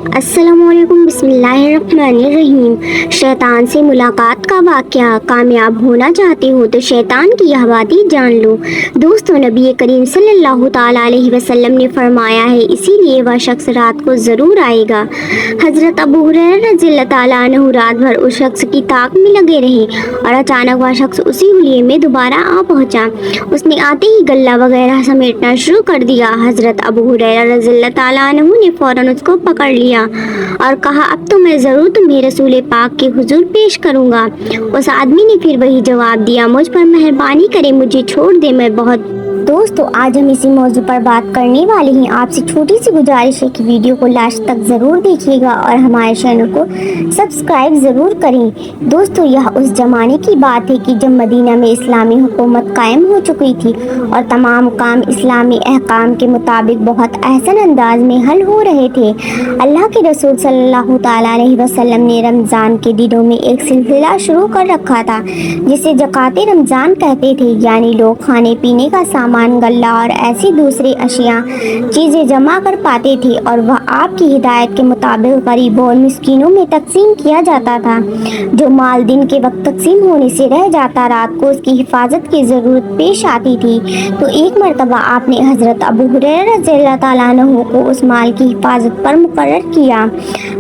अस्सलामुअलैकुम बिस्मिल्लाहिर्रहमानिर्रहीम। शैतान से मुलाकात का वाक़या। कामयाब होना चाहते हो तो शैतान की यह बातें जान लो। दोस्तों, नबी करीम सल्लल्लाहु ताला अलैहि वसल्लम ने फरमाया है, इसीलिए वह शख्स रात को ज़रूर आएगा। हज़रत अबू हुरैरा रज़ियल्लाहु ताला अन्हु रात भर उस शख्स की ताक में लगे रहे और अचानक वह शख्स उसी हुलिये में दोबारा आ पहुँचा। उसने आते ही गल्ला वगैरह समेटना शुरू कर दिया। हज़रत अबू हुरैरा रज़ियल्लाहु ताला अन्हु ने फ़ौरन उसको पकड़ लिया और कहा, अब तो मैं ज़रूर तुम्हें रसूल पाक के हुजूर पेश करूँगा। उस आदमी ने फिर वही जवाब दिया, मुझ पर मेहरबानी करें, मुझे छोड़ दे, मैं बहुत। दोस्तों, आज हम इसी मौजू पर बात करने वाले हैं। आपसे छोटी सी गुजारिश है कि वीडियो को लास्ट तक ज़रूर देखिएगा और हमारे चैनल को सब्सक्राइब ज़रूर करें। दोस्तों, यह उस ज़माने की बात है कि जब मदीना में इस्लामी हुकूमत कायम हो चुकी थी और तमाम काम इस्लामी अहकाम के मुताबिक बहुत अहसन अंदाज में हल हो रहे थे। अल्लाह के रसूल सल्लल्लाहु ताला अलैहि वसल्लम ने रमज़ान के दिनों में एक सिलसिला शुरू कर रखा था जिसे ज़कात रमज़ान कहते थे, यानी लोग खाने पीने का सामान, गल्ला और ऐसी दूसरी अशिया चीज़ें जमा कर पाते थे और वह आपकी हिदायत के मुताबिक गरीबों और मिस्कीनों में तकसीम किया जाता था। जो माल दिन के वक्त तकसीम होने से रह जाता, रात को उसकी हिफाजत की ज़रूरत पेश आती थी। तो एक मरतबा आपने हज़रत अबू हुरैरा रज़ियल्लाहु ताला अन्हु को उस माल की हिफाजत पर मुकर्रर किया।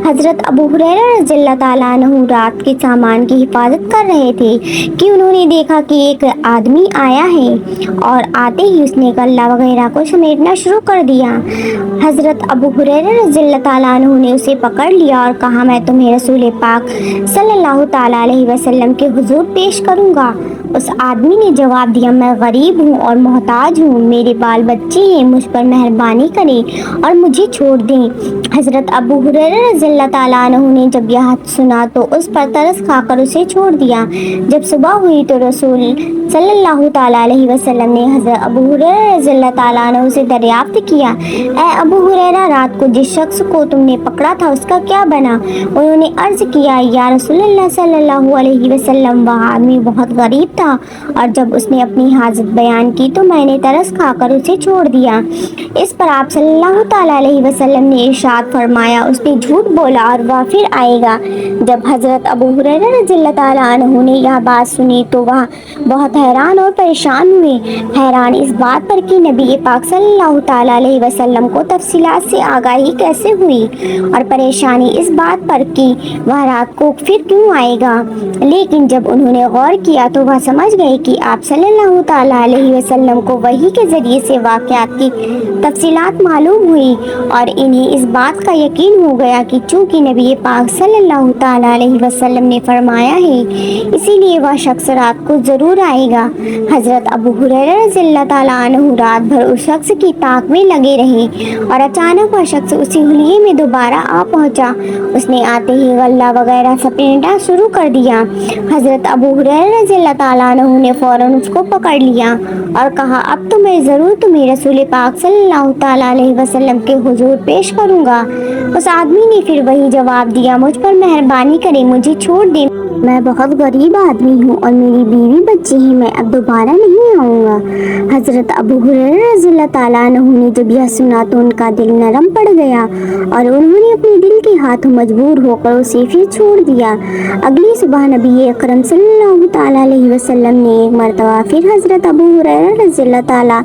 हज़रत अबू हुरैरा रज़ियल्लाहु ताला अन्हु रात के सामान की हिफाजत कर रहे थे कि उन्होंने देखा कि एक आदमी आया है और आते ही उसने गल्ला वगैरह को समेटना शुरू कर दिया। हज़रत अबू हुरैरा रज़ियल्लाहु ताला अन्हु ने उसे पकड़ लिया और कहा, मैं तुम्हें रसूल पाक सल्लल्लाहु ताला अलैहि वसल्लम के हुजूर पेश करूँगा। उस आदमी ने जवाब दिया, मैं गरीब हूँ और मोहताज हूँ, मेरे बाल बच्चे हैं, मुझ पर मेहरबानी करें और मुझे छोड़ दें। हज़रत अबू हुरैरा रज़ियल्लाहु ताला अन्हु ने जब यह सुना तो उस पर तरस खाकर उसे छोड़ दिया। जब सुबह हुई तो रसूल सल्लल्लाहु ताला अलैहि वसल्लम ने हज़रत अबू हुरैरा रज़ियल्लाहु ताला अन्हु से दरियाफ्त किया, ऐ अबू हुरैरा, रात को जिस शख्स को तुमने पकड़ा था उसका क्या बना? उन्होंने अर्ज़ किया, या रसूलुल्लाह सल्लल्लाहु अलैहि वसल्लम, वह आदमी बहुत गरीब था और जब उसने अपनी हाजत बयान की तो मैंने तरस खाकर उसे छोड़ दिया। इस पर आप सल्लल्लाहु ताला अलैहि वसल्लम ने इरशाद फरमाया, उसने झूठ बोला और वह फिर आएगा। जब हज़रत अबू हुरैरा रज़ियल्लाहु ताला अन्हु ने यह बात सुनी तो वह बहुत हैरान और परेशान हुए। हैरान इस बात पर कि नबी पाक सल्लल्लाहु ताला अलैहि वसल्लम को तफसीलात से आगाही कैसे हुई और परेशानी इस बात पर कि वह रात को फिर क्यों आएगा। लेकिन जब उन्होंने गौर किया तो वह समझ गए कि आप सल्लल्लाहु ताला अलैहि वसल्लम को वही के ज़रिए से वाक़यात की तफसीलात मालूम हुई और इन्हें इस बात का यकीन हो गया कि चूँकि नबी पाक सल्लल्लाहु ताला अलैहि वसल्लम ने फरमाया है, इसीलिए वह शख्स रात को ज़रूर आएगा। हज़रत अबू हुरैरा रज़ियल्लाहु ताला अन्हु रात भर उस शख्स की ताक में लगे रहे और अचानक वह शख्स उसी हुलिये में दोबारा आ पहुँचा। उसने आते ही गल्ला वगैरह समेटना शुरू कर दिया। हज़रत अबू हुरैरा रज़ियल्लाहु ताला अन्हु ने फ़ौरन उसको पकड़ लिया और कहा, अब तो मैं ज़रूर तुम्हें रसूल पाक सल्लल्लाहु ताला अलैहि वसल्लम के हुजूर पेश करूँगा। उस आदमी ने फिर वही जवाब दिया, मुझ पर मेहरबानी करें, मुझे छोड़ दें, मैं बहुत गरीब आदमी हूँ और मेरी बीवी बच्चे हैं, मैं अब दोबारा नहीं आऊँगा। हज़रत अबू हुरैरा रज़ियल्लाहु ताला अन्हु ने जब यह सुना तो उनका दिल नरम पड़ गया और उन्होंने अपने दिल के हाथों मजबूर होकर उसे फिर छोड़ दिया। अगली सुबह नबी अकरम सल्लल्लाहु ताला अलैहि वसल्लम ने एक मरतबा फिर हज़रत अबू हुरैरा रज़ियल्लाहु ताला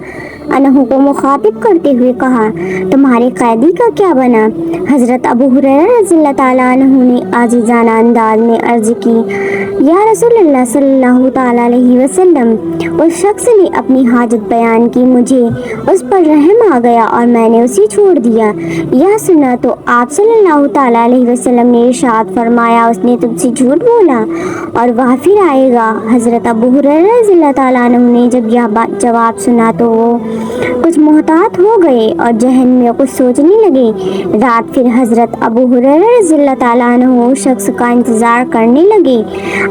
अन्हु को मुखातिब करते हुए कहा, तुम्हारे कैदी का क्या बना? हज़रत अबू हुरैरा रज़ियल्लाहु ताला अन्हु ने आजिज़ाना अंदाज में अर्ज़ की, या रसूलल्लाह सल्लल्लाहु ताला अलैहि वसल्लम, उस शख्स ने अपनी हाजत बयान की, मुझे उस पर रहम आ गया और मैंने उसे छोड़ दिया। यह सुना तो आप सल्लल्लाहु ताला अलैहि वसल्लम ने इरशाद फरमाया, उसने तुमसे झूठ बोला और वह फिर आएगा। हज़रत अबू हुरैरा रज़ियल्लाहु ताला अन्हु ने जब यह जवाब सुना तो वो कुछ मोहतात हो गए और जहन में कुछ सोचने लगे। रात फिर हज़रत अबू हुरैरा रज़ियल्लाहु ताला अन्हु उस शख्स का इंतज़ार करने लगे।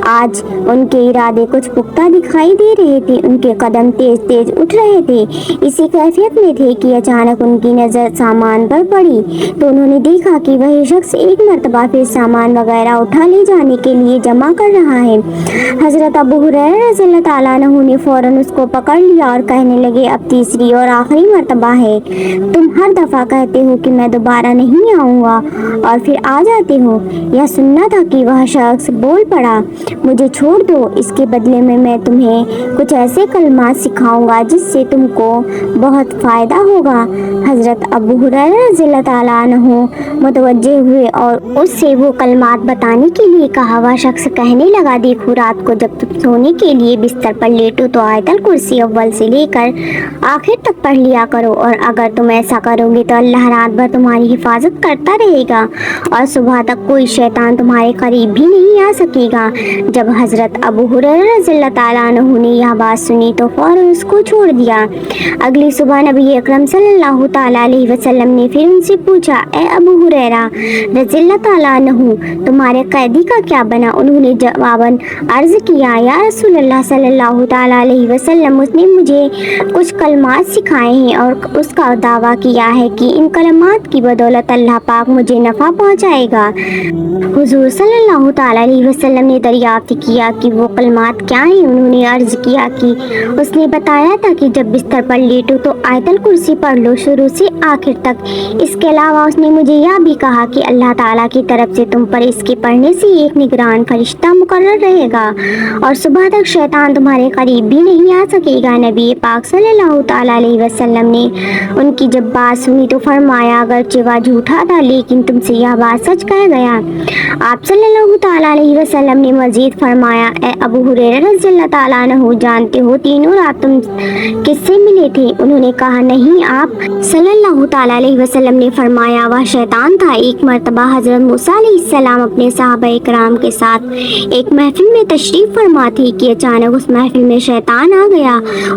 आज उनके इरादे कुछ पुख्ता दिखाई दे रहे थे, उनके कदम तेज तेज उठ रहे थे। इसी कैफियत में थे कि अचानक उनकी नज़र सामान पर पड़ी तो उन्होंने देखा कि वही शख्स एक मरतबा फिर सामान वगैरह उठा ले जाने के लिए जमा कर रहा है। हज़रत अबू हुरैरा रज़ियल्लाहु ताला अन्हु ने फ़ौरन उसको पकड़ लिया और कहने लगे, अब तीसरी तीसरी और आखिरी मर्तबा है। तुम हर दफ़ा कहते हो कि मैं दोबारा नहीं आऊँगा और फिर आ जाते हो। यह सुनना था कि वह शख्स बोल पड़ा, मुझे छोड़ दो, इसके बदले में मैं तुम्हें कुछ ऐसे कलमात सिखाऊंगा जिससे तुमको बहुत फ़ायदा होगा। हज़रत अबू हुरैरा रज़ियल्लाहु ताला अन्हु मुतवज्जे हुए और उससे वो कलमात बताने के लिए कहा। वह शख्स कहने लगा, देखो, रात को जब तुम सोने के लिए बिस्तर पर लेटो तो आयतल कुर्सी अव्वल से लेकर आखिर तक पढ़ लिया करो, और अगर तुम ऐसा करोगे तो अल्लाह रात भर तुम्हारी हिफाजत करता रहेगा और सुबह तक कोई शैतान तुम्हारे करीब भी नहीं आ सकेगा। जब हज़रत अबू हुरैरा रज़ियल्लाहु ताला अन्हु ने यह बात सुनी तो फौरन उसको छोड़ दिया। अगली सुबह नबी अकरम सल्लल्लाहु ताला अलैहि वसल्लम ने फिर उनसे पूछा, ए अबू हुरैरा रज़ियल्लाहु ताला अन्हु, तुम्हारे कैदी का क्या बना? उन्होंने जवाबन अर्ज़ किया, या रसूलल्लाह सल्लल्लाहु ताला अलैहि वसल्लम, उसने मुझे कुछ कलमात सिखाए हैं और उसका दावा किया है कि इन कलमात की बदौलत अल्लाह पाक मुझे नफ़ा पहुँचाएगा। हुजूर सल्लल्लाहु ताला अलैहि वसल्लम ने दरियाफ्त किया कि वो कलमात क्या हैं। उन्होंने अर्ज़ किया कि उसने बताया था कि जब बिस्तर पर लेटो तो आयतल कुर्सी पढ़ लो शुरू से आखिर तक। इसके अलावा उसने मुझे यह भी कहा कि अल्लाह ताला की तरफ से तुम पर इसके पढ़ने से एक निगरान फरिश्ता मुकर्रर रहेगा और सुबह तक शैतान तुम्हारे करीब भी नहीं आ सकेगा। नबी पाक सल्लल्लाहु ताला अलैहि वसल्लम ने उनकी जब बात सुनी तो फरमाया, अगरचे वह झूठा था लेकिन तुमसे यह बात सच कह गया। आप सल्लल्लाहु ताला अलैहि वसल्लम ने मजीद फरमाया, ए अबू हुरैरा रज़ियल्लाहु ताला अन्हु, जानते हो तीनों रात तुम किससे मिले थे? उन्होंने कहा, नहीं। आप सल्लल्लाहु ताला अलैहि वसल्लम ने फरमाया, वह शैतान था। एक मरतबा हज़रत मूसा अलैहिस्सलाम अपने सहाबा इकराम के साथ एक महफिल में तशरीफ़ फरमा थी कि अचानक उस महफिल में शैतान आ गया।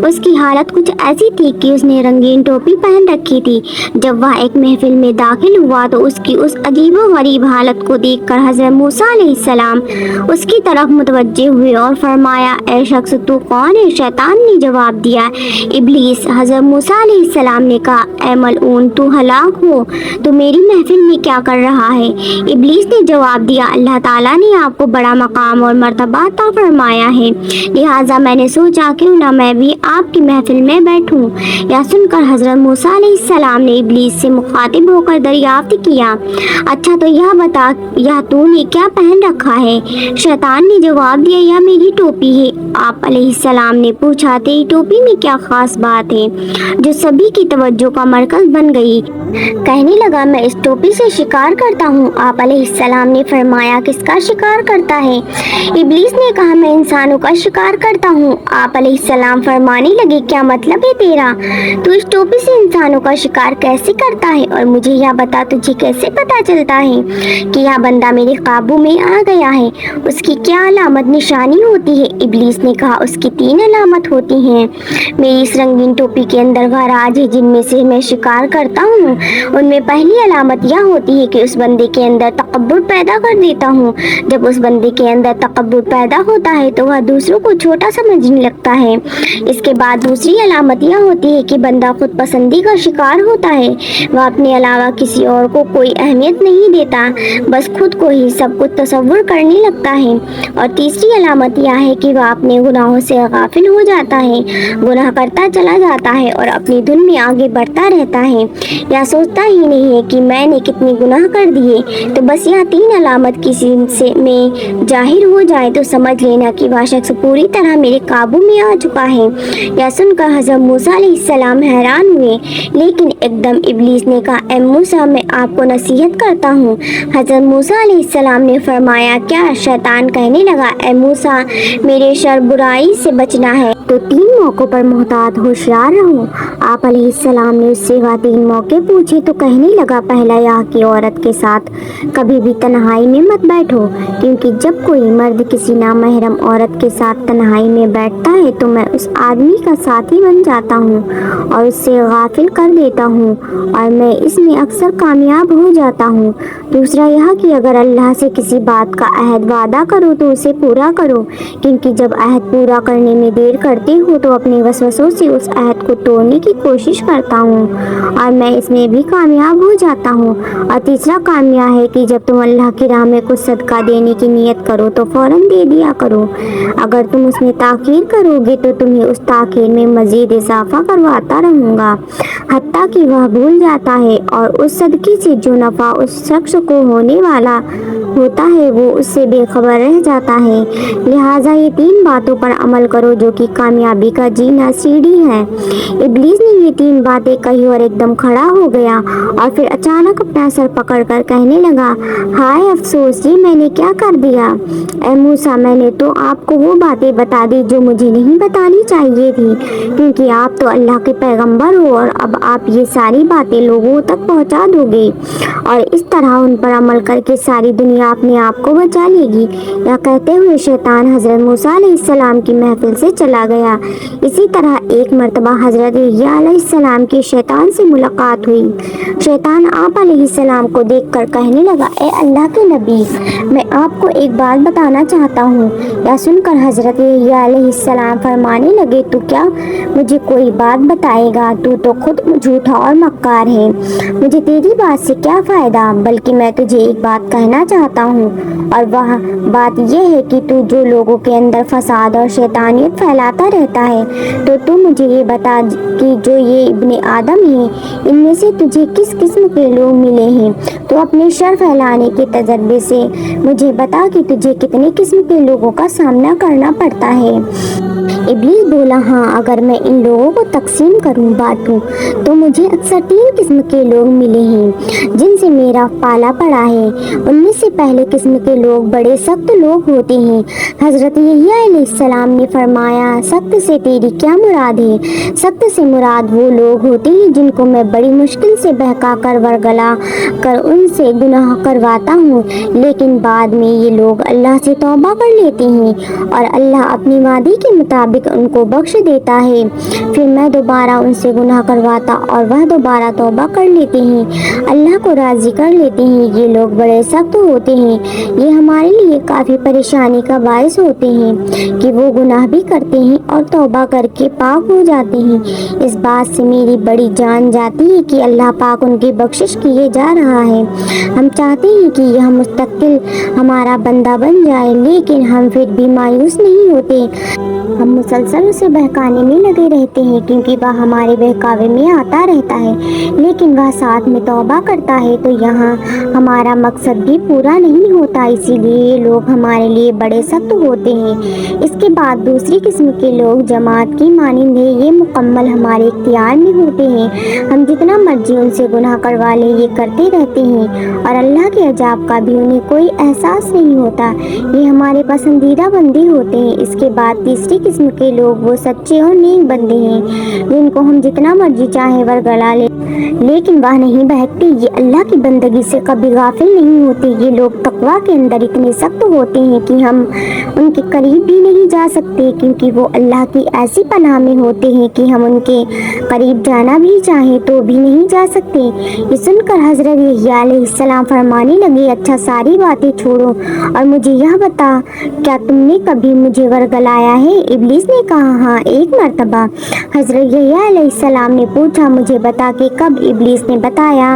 उसकी हालत कुछ ऐसी थी कि उसने रंगीन टोपी पहन रखी थी। जब वह एक महफिल में दाखिल हुआ तो उसकी उस अजीबो-गरीब हालत को देखकर हज़रत मूसा अलैहिस्सलाम उसकी तरफ मुतवज्जे हुए और फरमाया, ए शख्स, तू कौन है? शैतान ने जवाब दिया, इब्लीस। हज़रत मूसा अलैहिस्सलाम ने कहा, ए मलऊन, तू हलाक हो, तू मेरी महफिल में क्या कर रहा है? इब्लीस ने जवाब दिया, अल्लाह ताला ने आपको बड़ा मकाम और मर्तबा अता फरमाया है, लिहाजा मैंने सोचा क्यों ना मैं भी आपकी महफिल में बैठूं। यह सुनकर हज़रत मूसा अलैहिस्सलाम ने इब्लीस से मुखातिब होकर दरियाफ्त किया, अच्छा तो यह बता, यह तूने क्या पहन रखा है? शैतान ने जवाब दिया, यह मेरी टोपी है। आप अलैहिस्सलाम ने पूछा, तेरी टोपी में क्या खास बात है जो सभी की तवज्जो का मरकज बन गई? कहने लगा, मैं इस टोपी से शिकार करता हूँ। आप अलैहिस्सलाम ने फरमाया, किसका शिकार करता है? इब्लीस ने कहा, मैं इंसानों का शिकार करता हूँ। आप अलैहिस्सलाम फरमाने लगे, क्या मतलब है तेरा? तू इस टोपी से इंसानों का शिकार कैसे करता है? और मुझे यह बता, तुझे कैसे पता चलता है कि यह बंदा मेरे काबू में आ गया है? उसकी क्या अलामत निशानी होती है? इब्लीस ने कहा, उसकी 3 अलामत होती हैं। मेरी इस रंगीन टोपी के अंदर वह राज है जिनमें से मैं शिकार करता हूँ। उनमें पहली अलामत यह होती है कि उस बंदे के अंदर तकब्बुर पैदा कर देता हूँ। जब उस बंदे के अंदर तकब्बुर पैदा होता है तो वह दूसरों को छोटा समझने लगता है। इसके बाद दूसरी अलामत यह होती है कि बंदा खुद पसंदी का शिकार होता है। वह अपने अलावा किसी और को कोई अहमियत नहीं देता, बस खुद को ही सब कुछ तसव्वुर करने लगता है। और तीसरी अलामत यह है कि वह अपने गुनाहों से गाफिल हो जाता है, गुनाह करता चला जाता है और अपनी धुन में आगे बढ़ता रहता है। यह सोचता ही नहीं है कि मैंने कितने गुनाह कर दिए। तो बस यह 3 अलामत किसी से में जाहिर हो जाए तो समझ लेना कि वह शख्स पूरी तरह मेरे काबू में आ चुका है। यह सुनकर हज़रत मूसा अलैहिस्सलाम हैरान हुए, लेकिन एकदम इब्लीस ने कहा, ए मूसा, मैं आपको नसीहत करता हूँ। हज़रत मूसा अलैहिस्सलाम ने फरमाया, क्या? शैतान कहने लगा, ए मूसा, मेरे शर बुराई से बचना है तो 3 मौक़ों पर मोहतात होशियार रहो। आप अलैहिस्सलाम ने उससे वह 3 मौके पूछे तो कहने लगा, पहला यह कि औरत के साथ कभी भी तन्हाई में मत बैठो, क्योंकि जब कोई मर्द किसी नामहरम औरत के साथ तन्हाई में बैठता है तो मैं उस आदमी का साथी बन जाता हूँ और उससे गाफिल कर देता ہوں اور میں اس میں اکثر کامیاب ہو جاتا ہوں۔ دوسرا یہ کہ اگر اللہ سے کسی بات کا عہد وعدہ کرو تو اسے پورا کرو، کیونکہ جب عہد پورا کرنے میں دیر کرتے ہو تو اپنے وسوسوں سے اس عہد کو توڑنے کی کوشش کرتا ہوں اور میں اس میں بھی کامیاب ہو جاتا ہوں۔ اور تیسرا کام یہ ہے کہ جب تم اللہ کی راہ میں کچھ صدقہ دینے کی نیت کرو تو فوراً دے دیا کرو۔ اگر تم اس میں تاخیر کرو گے تو تمہیں اس تاخیر میں مزید اضافہ کرواتا رہوں گا، حتیٰ کہ وہ بھول جاتا ہے، اور اس صدقے سے جو نفع اس شخص کو ہونے والا ہوتا ہے وہ اس سے بے خبر رہ جاتا ہے۔ لہٰذا یہ 3 باتوں پر عمل کرو جو کہ کامیابی کا جینا سیڑھی ہے۔ ابلیس نے یہ 3 باتیں کہی اور ایک دم کھڑا ہو گیا اور پھر اچانک اپنا سر پکڑ کر کہنے لگا، ہائے افسوس، یہ میں نے کیا کر دیا؟ اے موسیٰ، میں نے تو آپ کو وہ باتیں بتا دی جو مجھے نہیں بتانی چاہیے تھی، کیونکہ آپ تو اللہ کے پیغمبر ہو اور اب آپ یہ ساری باتیں لوگوں تک پہنچا دو گے اور اس طرح ان پر عمل کر کے ساری دنیا اپنے آپ کو بچا لے گی۔ یہ کہتے ہوئے شیطان حضرت موسیٰ علیہ السلام کی محفل سے چلا گیا۔ اسی طرح ایک مرتبہ حضرت یحییٰ علیہ السلام کی شیطان سے ملاقات ہوئی۔ شیطان آپ علیہ السلام کو دیکھ کر کہنے لگا، اے اللہ کے نبی، میں آپ کو ایک بات بتانا چاہتا ہوں۔ یہ سن کر حضرت یحییٰ علیہ السلام فرمانے لگے، تو کیا مجھے کوئی بات بتائے گا؟ تو خود جھوٹا اور مکار ہے، مجھے تیری بات سے کیا فائدہ؟ بلکہ میں تجھے ایک بات کہنا چاہتا ہوں، اور وہ بات یہ ہے کہ تو جو لوگوں کے اندر فساد اور شیطانیت پھیلاتا رہتا ہے، تو مجھے یہ بتا کہ جو یہ ابن آدم ہیں، ان میں سے تجھے کس قسم کے لوگ ملے ہیں؟ تو اپنے شر پھیلانے کے تجربے سے مجھے بتا کہ تجھے کتنے قسم کے لوگوں کا سامنا کرنا پڑتا ہے۔ ابلیس بولا، ہاں، اگر میں ان لوگوں کو تقسیم کروں، بانٹوں، تو مجھے اکثر 3 قسم کے لوگ ملے ہیں جن سے میرا پالا پڑا ہے۔ ان میں سے پہلے قسم کے لوگ بڑے سخت لوگ ہوتے ہیں۔ حضرت یحییٰ علیہ السلام نے فرمایا، سخت سے تیری کیا مراد ہے؟ سخت سے مراد وہ لوگ ہوتے ہیں جن کو میں بڑی مشکل سے بہکا کر ورگلا کر ان سے گناہ کرواتا ہوں، لیکن بعد میں یہ لوگ اللہ سے توبہ کر لیتے ہیں اور اللہ اپنی وعدے کے مطابق ان کو بخش دیتا ہے۔ پھر میں دوبارہ ان سے گناہ کرواتا اور وہ دوبارہ توبہ کر لیتے ہیں، اللہ کو راضی کر لیتے ہیں۔ یہ لوگ بڑے سخت ہوتے ہیں، یہ ہمارے لیے کافی پریشانی کا باعث ہوتے ہیں کہ وہ گناہ بھی کرتے ہیں اور توبہ کر کے پاک ہو جاتے ہیں۔ اس بات سے میری بڑی جان جاتی ہے کہ اللہ پاک ان کی بخشش کیے جا رہا ہے۔ ہم چاہتے ہیں کہ یہ مستقل ہمارا بندہ بن جائے، لیکن ہم پھر بھی مایوس نہیں ہوتے۔ ہم مسلسل اسے بہکانے میں لگے رہتے ہیں کیونکہ وہ ہمارے بہکاوے میں آتا رہتا ہے، لیکن وہ ساتھ میں توبہ کرتا ہے تو یہاں ہمارا مقصد بھی پورا نہیں ہوتا، اسی لیے یہ لوگ ہمارے لیے بڑے سخت ہوتے ہیں۔ اس کے بعد دوسری قسم کے لوگ جماعت کی مانند ہیں، یہ مکمل ہمارے اختیار میں ہوتے ہیں، ہم جتنا مرضی ان سے گناہ کروا لیں یہ کرتے رہتے ہیں اور اللہ کے عذاب کا بھی انہیں کوئی احساس نہیں ہوتا، یہ ہمارے پسندیدہ بندے ہوتے ہیں۔ اس کے بعد تیسری قسم کے لوگ وہ سچے اور نیک بندے ہیں جن کو ہم جتنا مرضی چاہیں ورگلا لیں لیکن وہ نہیں بہکتے، یہ اللہ کی بندگی سے کبھی غافل نہیں ہوتے۔ یہ لوگ تقویٰ کے اندر اتنے سخت ہوتے ہیں کہ ہم ان کے قریب بھی نہیں جا سکتے، کیونکہ وہ اللہ کی ایسی پناہ میں ہوتے ہیں کہ ہم ان کے قریب جانا بھی چاہیں تو بھی نہیں جا سکتے۔ یہ سن کر حضرت یحییٰ علیہ السلام فرمانے لگے، اچھا ساری باتیں چھوڑو اور مجھے یہ بتا، کیا تم نے کبھی مجھے ورگلایا ہے؟ ابلیس نے کہا، ہاں، ایک مرتبہ۔ حضرت یحییٰ علیہ السلام نے پوچھا، مجھے بتا کہ کب؟ ابلیس نے بتایا،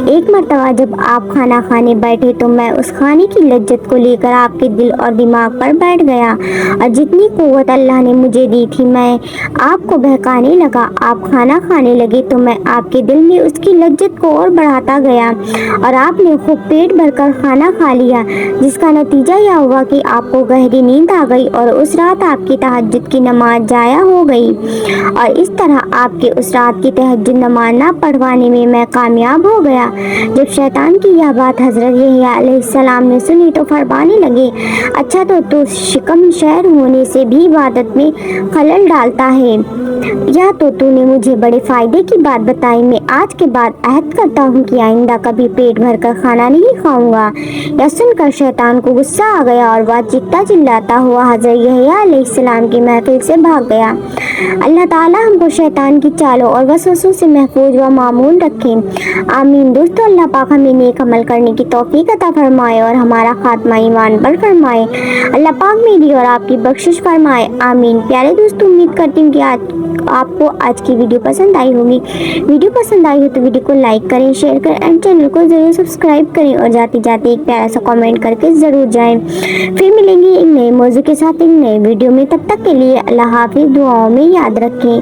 ایک مرتبہ جب آپ کھانا کھانے بیٹھے تو میں اس کھانے کی لذت کو لے کر آپ کے دل اور دماغ پر بیٹھ گیا اور جتنی قوت اللہ نے مجھے دی تھی میں آپ کو بہکانے لگا۔ آپ کھانا کھانے لگے تو میں آپ کے دل میں اس کی لذت کو اور بڑھاتا گیا اور آپ نے خوب پیٹ بھر کر کھانا کھا لیا، جس کا نتیجہ یہ ہوا کہ آپ کو گہری نیند آ گئی اور اس رات آپ کی تہجد کی نماز ضائع ہو گئی، اور اس طرح آپ کے اس رات کی تہجد نماز نہ پڑھوانے میں میں کامیاب ہو گیا۔ جب شیطان کی یہ بات حضرت یحییٰ علیہ السلام نے سنی تو فرمانے لگے، اچھا تو شکم شہر ہونے سے بھی عبادت میں خلل ڈالتا ہے، یا تو نے مجھے بڑے فائدے کی بات بتائی۔ میں آج کے بعد عہد کرتا ہوں کہ آئندہ کبھی پیٹ بھر کر کھانا نہیں کھاؤں گا۔ یہ سن کر شیطان کو غصہ آ گیا اور وہ چیختا چلاتا ہوا حضرت یحییٰ علیہ السلام کی محفل سے بھاگ گیا۔ اللہ تعالیٰ ہم کو شیطان کی چالوں اور وسوسوں سے محفوظ و معمون رکھے، آمین۔ دوستو، اللہ پاک ہمیں نیک عمل کرنے کی توفیق عطا فرمائے اور ہمارا خاتمہ ایمان پر فرمائے۔ اللہ پاک میری اور آپ کی بخشش فرمائے، آمین۔ پیارے دوستو، امید کرتی ہوں کہ آپ کو آج کی ویڈیو پسند آئی ہوگی۔ ویڈیو پسند آئی ہو تو ویڈیو کو لائک کریں، شیئر کریں اینڈ چینل کو ضرور سبسکرائب کریں اور جاتے جاتے ایک پیارا سا کامنٹ کر کے ضرور جائیں۔ پھر ملیں گے ایک نئے موضوع کے ساتھ ایک نئے ویڈیو میں، تب تک کے لیے اللہ حافظ، دعاؤں میں یاد رکھیں۔